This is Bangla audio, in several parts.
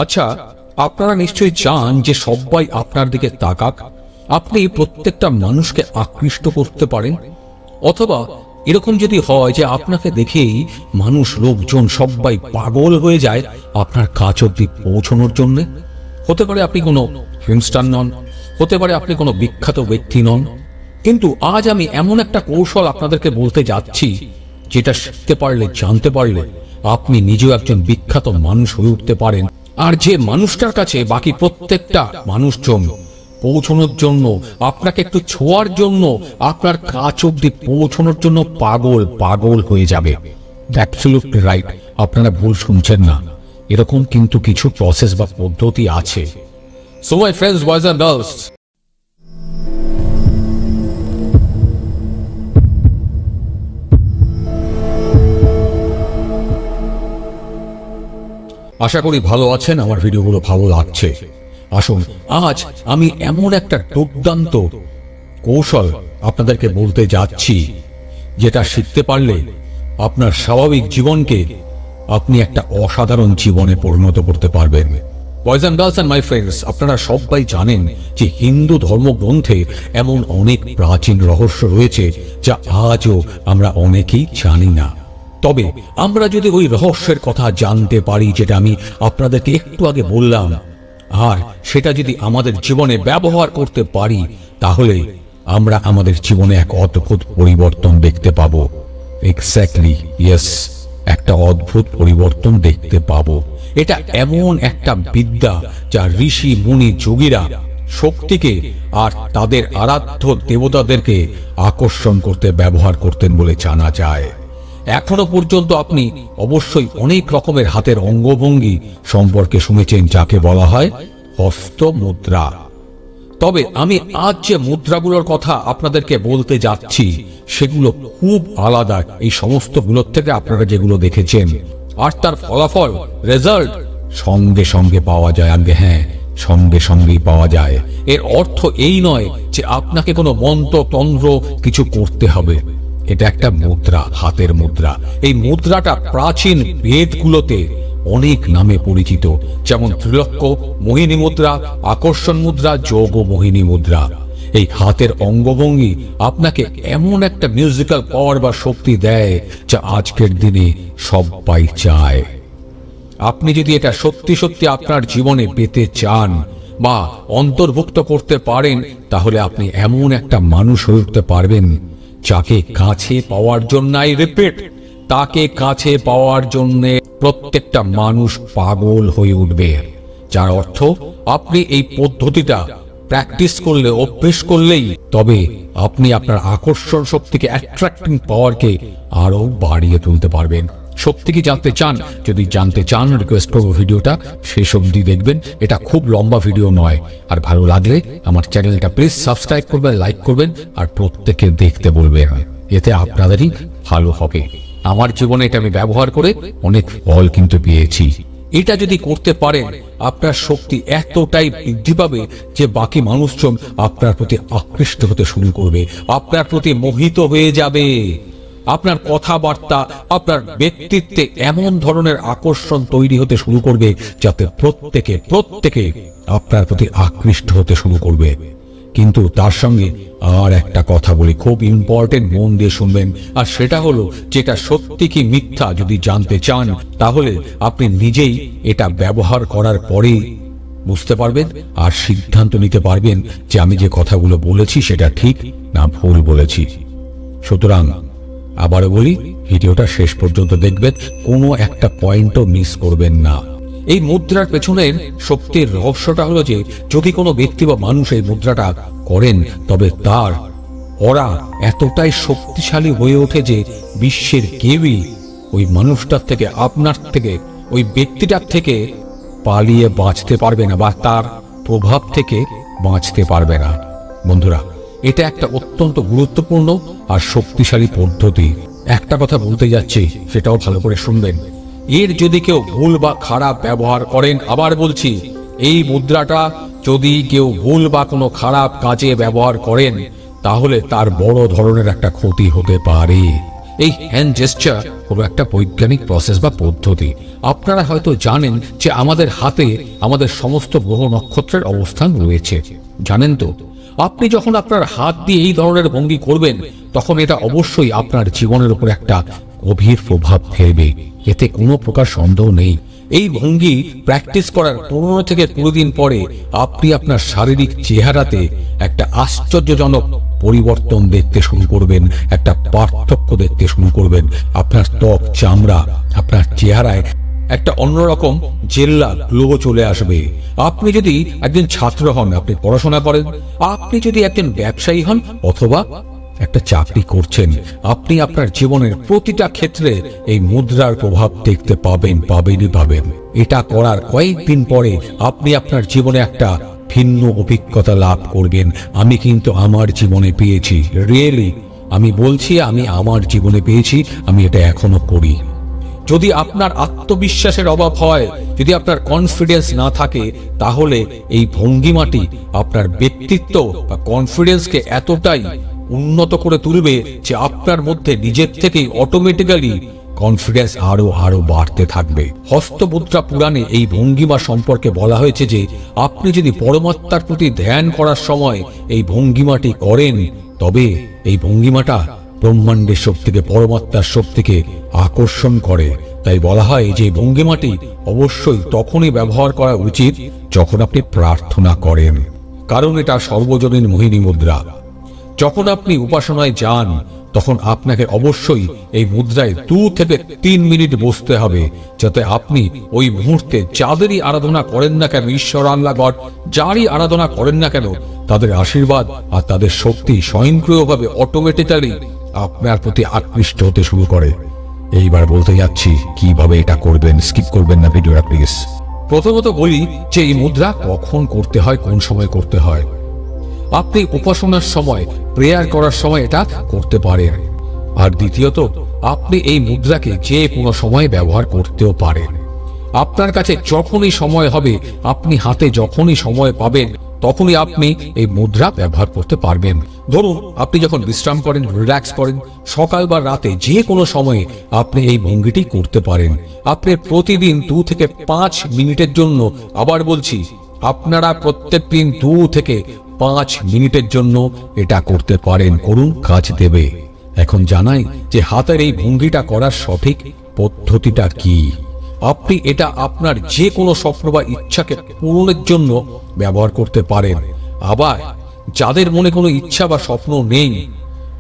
আচ্ছা, আপনারা নিশ্চয়ই চান যে সবাই আপনার দিকে তাকাক, আপনি প্রত্যেকটা মানুষকে আকৃষ্ট করতে পারেন। অথবা এরকম যদি হয় যে আপনাকে দেখেই মানুষ, লোকজন সবাই পাগল হয়ে যায় আপনার কাছ অব্দি পৌঁছানোর জন্য। হতে পারে আপনি কোনো ফিল্ম স্টার নন, হতে পারে আপনি কোনো বিখ্যাত ব্যক্তি নন, কিন্তু আজ আমি এমন একটা কৌশল আপনাদেরকে বলতে যাচ্ছি যেটা শিখতে পারলে, জানতে পারলে আপনি নিজেও একজন বিখ্যাত মানুষ হয়ে উঠতে পারেন। আর যে মানুষটার কাছে বাকি প্রত্যেকটা মানুষজন পৌঁছানোর জন্য, আপনাকে একটু ছোঁয়ার জন্য, আপনার কাছ অব্দি পৌঁছানোর জন্য পাগল পাগল হয়ে যাবে। অ্যাবসলিউটলি রাইট, আপনারা ভুল শুনছেন না। এরকম কিন্তু কিছু প্রসেস বা পদ্ধতি আছে। So my friends, boys and girls, আশা করি ভালো আছেন, আমার ভিডিওগুলো ভালো লাগছে। আসুন, আজ আমি এমন একটা দুর্দান্ত কৌশল আপনাদেরকে বলতে যাচ্ছি যেটা শিখতে পারলে আপনার স্বাভাবিক জীবনকে আপনি একটা অসাধারণ জীবনে পরিণত করতে পারবেন। Boys and girls and my friends, আপনারা সবাই জানেন যে হিন্দু ধর্মগ্রন্থে এমন অনেক প্রাচীন রহস্য রয়েছে যা আজও আমরা অনেকেই জানি না। তবে আমরা যদি ওই রহস্যের কথা জানতে পারি, যেটা আমি আপনাদেরকে একটু আগে বললাম, আর সেটা যদি আমাদের জীবনে ব্যবহার করতে পারি, তাহলে আমরা আমাদের জীবনে এক অদ্ভুত পরিবর্তন দেখতে পাবো। এক্স্যাক্টলি, ইয়েস, একটা অদ্ভুত পরিবর্তন দেখতে পাবো। এটা এমন একটা বিদ্যা যা ঋষি মুনি যোগীরা শক্তিকে আর তাদের আরাধ্য দেবতাদেরকে আকর্ষণ করতে ব্যবহার করতেন বলে জানা যায়। এখনো পর্যন্ত আপনি অবশ্যই অনেক রকমের হাতের অঙ্গভঙ্গি সম্পর্কে শুনেছেন, যাকে বলা হয় হস্ত মুদ্রা। তবে আমি আজ যে মুদ্রাগুলোর কথা আপনাদেরকে বলতে যাচ্ছি সেগুলো খুব আলাদা এই সমস্তগুলোর থেকে আপনারা যেগুলো দেখেছেন। আর তার ফলাফল, রেজাল্ট সঙ্গে সঙ্গে পাওয়া যায়। আগে হ্যাঁ, সঙ্গে সঙ্গেই পাওয়া যায়। এর অর্থ এই নয় যে আপনাকে কোনো মন্ত্র তন্ত্র কিছু করতে হবে। এটা একটা মুদ্রা, হাতের মুদ্রা। এই মুদ্রাটা প্রাচীন বেদগুলোতে অনেক নামে পরিচিত, যেমন ত্রিলক্ষ, মোহিনী মুদ্রা, আকর্ষণ মুদ্রা, যোগ মোহিনী মুদ্রা। এই হাতের অঙ্গভঙ্গি আপনাকে এমন একটা মিউজিক্যাল পাওয়ার বা শক্তি দেয় যা আজকের দিনে সবাই চায়। আপনি যদি এটা সত্যি সত্যি আপনার জীবনে পেতে চান বা অন্তর্ভুক্ত করতে পারেন, তাহলে আপনি এমন একটা মানুষ হয়ে উঠতে পারবেন যাকে কাছে পাওয়ার জন্য, আই রিপিট, তাকে কাছে পাওয়ার জন্য প্রত্যেকটা মানুষ পাগল হয়ে উঠবে। যার অর্থ আপনি এই পদ্ধতিটা প্র্যাকটিস করলে, অভ্যেস করলেই, তবে আপনি আপনার আকর্ষণ শক্তিকে, অ্যাট্রাক্টিং পাওয়ারকে আরো বাড়িয়ে তুলতে পারবেন। সত্যি কি জানতে চান? যদি জানতে চান, রিকোয়েস্ট করবো ভিডিওটা শেষ অবধি দেখবেন। এটা খুব লম্বা ভিডিও নয়। আর ভালো লাগলে আমার চ্যানেলটা প্লিজ সাবস্ক্রাইব করবেন, লাইক করবেন, আর প্রত্যেকে দেখতে বলবেন। এতে আপনাদেরই ভালো হবে। আমার জীবনে এটা আমি ব্যবহার করে অনেক ফল কিন্তু পেয়েছি। এটা যদি করতে পারেন, আপনার শক্তি এতটাই বৃদ্ধি পাবে যে বাকি মানুষজন আপনার প্রতি আকৃষ্ট হতে শুরু করবে, আপনার প্রতি মোহিত হয়ে যাবে। আপনার কথাবার্তা, আপনার ব্যক্তিত্বে এমন ধরনের আকর্ষণ তৈরি হতে শুরু করবে যাতে প্রত্যেকে আপনার প্রতি আকৃষ্ট হতে শুরু করবে। কিন্তু তার সঙ্গে আর একটা কথা বলি, খুব ইম্পর্টেন্ট, মন দিয়ে শুনবেন। আর সেটা হলো, যেটা সত্যি কি মিথ্যা যদি জানতে চান, তাহলে আপনি নিজেই এটা ব্যবহার করার পরেই বুঝতে পারবেন আর সিদ্ধান্ত নিতে পারবেন যে আমি যে কথাগুলো বলেছি সেটা ঠিক না ভুল বলেছি। সুতরাং আবারও বলি, ভিডিওটা শেষ পর্যন্ত দেখবেন, কোনো একটা পয়েন্টও মিস করবেন না। এই মুদ্রার পেছনের শক্তির রহস্যটা হলো যে যদি কোনো ব্যক্তি বা মানুষ এই মুদ্রাটা করেন, তবে তার ওরা এতটাই শক্তিশালী হয়ে ওঠে যে বিশ্বের কেউই ওই মানুষটার থেকে, আপনার থেকে, ওই ব্যক্তিটার থেকে পালিয়ে বাঁচতে পারবে না বা তার প্রভাব থেকে বাঁচতে পারবে না। বন্ধুরা, এটা একটা অত্যন্ত গুরুত্বপূর্ণ আর শক্তিশালী পদ্ধতি। একটা কথা বলতে যাচ্ছি, সেটাও ভালো করে শুনবেন। এর যদি কেউ ভুল বা খারাপ ব্যবহার করেন, আবার বলছি, এই মুদ্রাটা যদি কেউ ভুল বা কোনো খারাপ কাজে ব্যবহার করেন, তাহলে তার বড় ধরনের একটা ক্ষতি হতে পারে। এই হ্যান্ড জেস্চার হলো একটা বৈজ্ঞানিক প্রসেস বা পদ্ধতি। আপনারা হয়তো জানেন যে আমাদের হাতে আমাদের সমস্ত গ্রহ নক্ষত্রের অবস্থান রয়েছে, জানেন তো? আপনি যখন আপনার হাত দিয়ে এই ধরনের ভঙ্গি করবেন তখন এটা অবশ্যই আপনার জীবনের উপর একটা গভীর প্রভাব ফেলবে, এতে কোনো প্রকার সন্দেহ নেই। এই ভঙ্গি প্র্যাকটিস করার 15 থেকে 20 দিন পরে আপনি আপনার শারীরিক চেহারাতে একটা আশ্চর্যজনক পরিবর্তন দেখতে শুরু করবেন, একটা পার্থক্য দেখতে শুরু করবেন। আপনার ত্বক, চামড়া, আপনার চেহারায় একটা অন্যরকম জেল্লা গ্লো চলে আসবে। আপনি যদি একজন ছাত্র হন, আপনি পড়াশোনা করেন, আপনি যদি একজন ব্যবসায়ী হন অথবা একটা চাকরি করছেন, আপনি আপনার জীবনের প্রতিটা ক্ষেত্রে এই মুদ্রার প্রভাব দেখতে পাবেন। এটা করার কয়েকদিন পরে আপনি আপনার জীবনে একটা ভিন্ন অভিজ্ঞতা লাভ করবেন। আমি কিন্তু আমার জীবনে পেয়েছি, রিয়েলি আমি বলছি, আমি আমার জীবনে পেয়েছি, আমি এটা এখনো করি। যদি আপনার আত্মবিশ্বাসের অভাব হয়, যদি আপনার কনফিডেন্স না থাকে, তাহলে এই ভঙ্গিমাটি আপনার ব্যক্তিত্ব বা কনফিডেন্সকে এতটাই উন্নত করে তুলবে যে আপনার মধ্যে নিজের থেকেই অটোমেটিক্যালি কনফিডেন্স আরো বাড়তে থাকবে। হস্তমুদ্রা পুরাণে এই ভঙ্গিমা সম্পর্কে বলা হয়েছে যে আপনি যদি পরমাত্মার প্রতি ধ্যান করার সময় এই ভঙ্গিমাটি করেন, তবে এই ভঙ্গিমাটা ব্রহ্মাণ্ডের শক্তিকে, পরমাত্মার শক্তিকে আকর্ষণ করে। তাই বলা হয় যে ভঙ্গিমাটি অবশ্যই তখনই ব্যবহার করা উচিত যখন আপনি প্রার্থনা করেন, কারণ এটা সর্বজনীন মোহিনী মুদ্রা। যখন আপনি উপাসনায় যান তখন আপনাকে অবশ্যই এই মুদ্রায় 2 থেকে 3 মিনিট বসতে হবে, যাতে আপনি ওই মুহূর্তে যাদেরই আরাধনা করেন না কেন, ঈশ্বর, আল্লাহ, গড, যারই আরাধনা করেন না কেন, তাদের আশীর্বাদ আর তাদের শক্তি স্বয়ংক্রিয়ভাবে অটোমেটিক্যালি আপনার প্রতি আকৃষ্ট হতে শুরু করে। এইবার বলতে যাচ্ছি কিভাবে এটা করবেন, স্কিপ করবেন না ভিডিওটা প্লিজ। প্রথমত বলি যে এই মুদ্রা কখন করতে হয়, কোন সময় করতে হয়। আপনি উপাসনার সময়, প্রেয়ার করার সময় এটা করতে পারেন। আর দ্বিতীয়ত, আপনি এই মুদ্রাকে যে কোনো সময় ব্যবহার করতেও পারেন। আপনার কাছে যখনই সময় হবে, আপনি হাতে যখনই সময় পাবেন, তখনই আপনি এই মুদ্রা ব্যবহার করতে পারবেন। ধরুন আপনি যখন বিশ্রাম করেন, রিল্যাক্স করেন, সকাল বা রাতে যে কোনো সময়ে আপনি এই ভঙ্গিটি করতে পারেন। আপনি প্রতিদিন 2 থেকে 5 মিনিটের জন্য, আবার বলছি, আপনারা প্রত্যেক দিন 2 থেকে 5 মিনিটের জন্য এটা করতে পারেন, করুন, কাজ দেবে। এখন জানাই যে হাতের এই ভঙ্গিটা করার সঠিক পদ্ধতিটা কি। আপনি এটা আপনার যে কোনো স্বপ্ন বা ইচ্ছাকে পূরণের জন্য ব্যবহার করতে পারেন। আবার যাদের মনে কোনো ইচ্ছা বা স্বপ্ন নেই,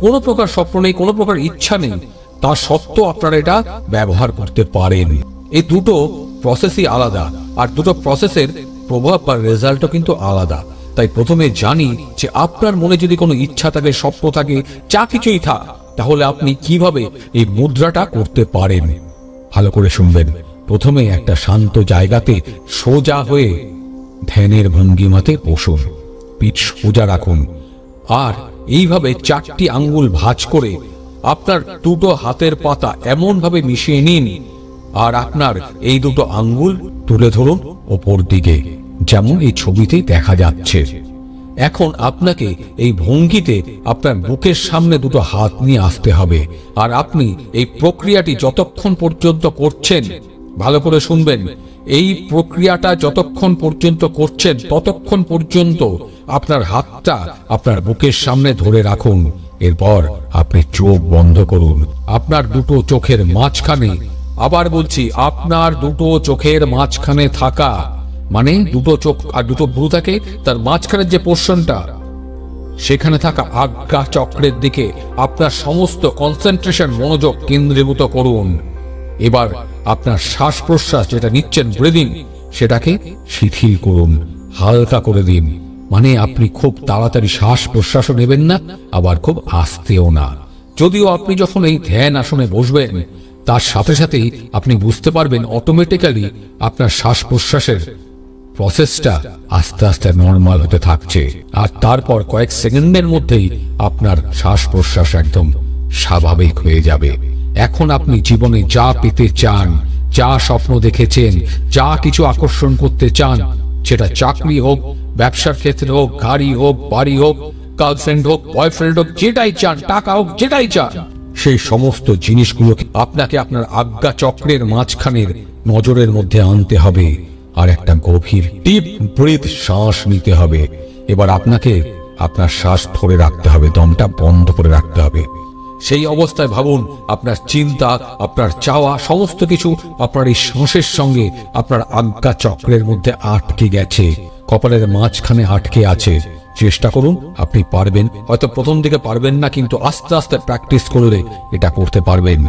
কোনো প্রকার স্বপ্ন নেই, কোনো প্রকার ইচ্ছা নেই, তা সত্ত্বেও আপনারা এটা ব্যবহার করতে পারেন। এই দুটো প্রসেসই আলাদা, আর দুটো প্রসেসের প্রভাব বা রেজাল্টও কিন্তু আলাদা। তাই প্রথমে জানি যে আপনার মনে যদি কোনো ইচ্ছা থাকে, স্বপ্ন থাকে, যা কিছুই থাক, তাহলে আপনি কিভাবে এই মুদ্রাটা করতে পারেন। ভালো করে শুনবেন। প্রথমে একটা শান্ত জায়গাতে সোজা হয়ে ধ্যানের ভঙ্গিমাতে বসুন, পিঠ সোজা রাখুন, আর এইভাবে 4টি আঙ্গুল ভাঁজ করে আপনার 2টো হাতের পাতা এমন ভাবে মিশিয়ে নিন, আর আপনার এই 2টো আঙ্গুল তুলে ধরুন ওপর দিকে, যেমন এই ছবিতে দেখা যাচ্ছে। এখন আপনাকে এই ভঙ্গিতে আপনার বুকের সামনে 2টো হাত নিয়ে আসতে হবে। আর আপনি এই প্রক্রিয়াটি যতক্ষণ পর্যন্ত করছেন, ভালো করে শুনবেন, এই প্রক্রিয়াটা যতক্ষণ পর্যন্ত করছেন ততক্ষণ পর্যন্ত আপনার হাতটা আপনার বুকের সামনে ধরে রাখুন। এরপর আপনি চোখ বন্ধ করুন। আপনার 2টো চোখের মাঝখানে, আবার বলছি, আপনার 2টো চোখের মাঝখানে থাকা, মানে 2টো চোখ আর 2টো ভ্রু থাকে, তার মাঝখানের যে পোর্শনটা, সেখানে থাকা আজ্ঞা চক্রের দিকে আপনার সমস্ত কনসেন্ট্রেশন, মনোযোগ কেন্দ্রীভূত করুন। এবার আপনার শ্বাস প্রশ্বাস যেটা নিচ্ছেন, ব্রিদিং, সেটাকে শিথিল করুন, হালকা করে দিন। মানে আপনি খুব তাড়াতাড়ি শ্বাস প্রশ্বাসও নেবেন না, আবার খুব আস্তেও না। যদিও আপনি যখন এই ধ্যান আসনে বসবেন, তার সাথে সাথেই আপনি বুঝতে পারবেন অটোমেটিক্যালি আপনার শ্বাস প্রশ্বাসের প্রসেসটা আস্তে আস্তে নর্মাল হতে থাকছে, আর তারপর কয়েক সেকেন্ডের মধ্যেই আপনার শ্বাস প্রশ্বাস একদম স্বাভাবিক হয়ে যাবে। এখন আপনি জীবনে যা পেতে চান, যা স্বপ্ন দেখেছেন, যা কিছু আকর্ষণ করতে চান, সেটা চাকরি হোক, ব্যবসার ক্ষেত্রে হোক, গাড়ি হোক, বাড়ি হোক, গার্লফ্রেন্ড হোক, বয়ফ্রেন্ড হোক, যেটাই চান, টাকা হোক, যেটাই চান, সেই সমস্ত জিনিসগুলোকে আপনাকে আপনার আজ্ঞা চক্রের মাঝখানের নজরের মধ্যে আনতে হবে আর একটা গভীর ডিপ ব্রিথ শ্বাস নিতে হবে। এবার আপনাকে আপনার শ্বাস ধরে রাখতে হবে, দমটা বন্ধ করে রাখতে হবে। সেই অবস্থায় ভাবুন আপনার চিন্তা, আপনার চাওয়া সমস্ত কিছু আপনার এই শ্বাসের সঙ্গে আপনার আজ্ঞা চক্রের মধ্যে আটকে গেছে, কপালের মাঝখানে আটকে আছে। চেষ্টা করুন, আপনি পারবেন। হয়তো প্রথম দিকে পারবেন না, কিন্তু আস্তে আস্তে প্র্যাকটিস করলে এটা করতে পারবেন।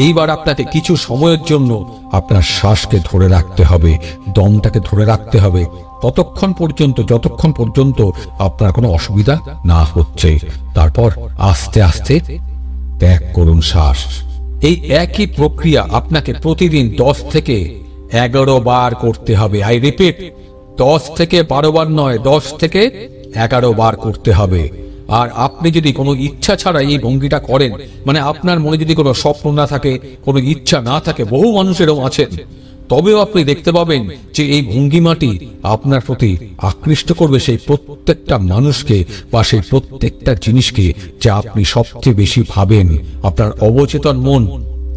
এইবার আপনাকে কিছু সময়ের জন্য আপনার শ্বাসকে ধরে রাখতে হবে, দমটাকে ধরে রাখতে হবে ততক্ষণ পর্যন্ত যতক্ষণ পর্যন্ত আপনার কোনো অসুবিধা না হচ্ছে। তারপর আস্তে আস্তে ত্যাগ করুন শ্বাস। এই একই প্রক্রিয়া আপনাকে প্রতিদিন 10 থেকে 11 বার করতে হবে। আই রিপিট, 10 থেকে 12 বার নয়, 10 থেকে 11 বার করতে হবে। আর আপনি যদি কোনো ইচ্ছা ছাড়া এই ভঙ্গিটা করেন, মানে আপনার মনে যদি কোনো স্বপ্ন না থাকে, কোনো ইচ্ছা না থাকে, বহু মানুষেরও আছেন, তবেও আপনি দেখতে পাবেন যে এই ভঙ্গিমাটি আপনার প্রতি আকৃষ্ট করবে সেই প্রত্যেকটা মানুষকে বা সেই প্রত্যেকটা জিনিসকে যা আপনি সবচেয়ে বেশি ভাবেন। আপনার অবচেতন মন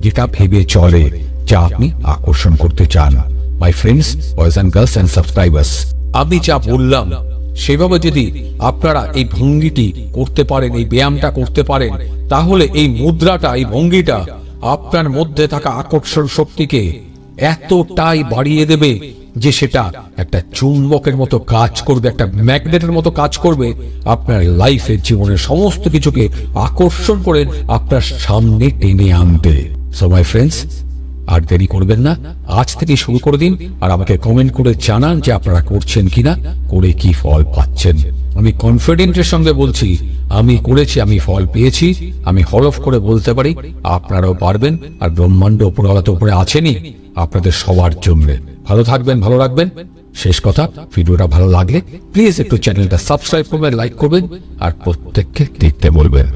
যেটা ভেবে চলে, যা আপনি আকর্ষণ করতে চান। মাই friends, boys and girls and subscribers, আমি যা বললাম সেভাবে যদি আপনারা এই ভঙ্গিটি করতে পারেন, এই ব্যায়ামটা করতে পারেন, তাহলে এই মুদ্রাটা, এই ভঙ্গিটা আপনার মধ্যে থাকা আকর্ষণ শক্তিকে এতটাই বাড়িয়ে দেবে যে সেটা একটা চুম্বকের মতো কাজ করবে, একটা ম্যাগনেটের মতো কাজ করবে, আপনার লাইফের জীবনের সমস্ত কিছুকে আকর্ষণ করে আপনার সামনে টেনে আনতে। সো মাই ফ্রেন্ডস, আর দেরি করবেন না, আজ থেকে শুরু করে দিন। আর আমাকে কমেন্ট করে জানান যে আপনারা করছেন কিনা, করে কি ফল পাচ্ছেন। আমি কনফিডেন্টের সঙ্গে বলছি, আমি করেছি, আমি ফল পেয়েছি। আমি হরফ করে বলতে পারি আপনারাও পারবেন। আর ব্রহ্মাণ্ড উপরওয়ালা তো উপরে আছেনই আপনাদের সবার জন্য। ভালো থাকবেন, ভালো রাখবেন। শেষ কথা, ভিডিওটা ভালো লাগলে প্লিজ একটু চ্যানেলটা সাবস্ক্রাইব করবেন, লাইক করবেন আর প্রত্যেককে দেখতে বলবেন।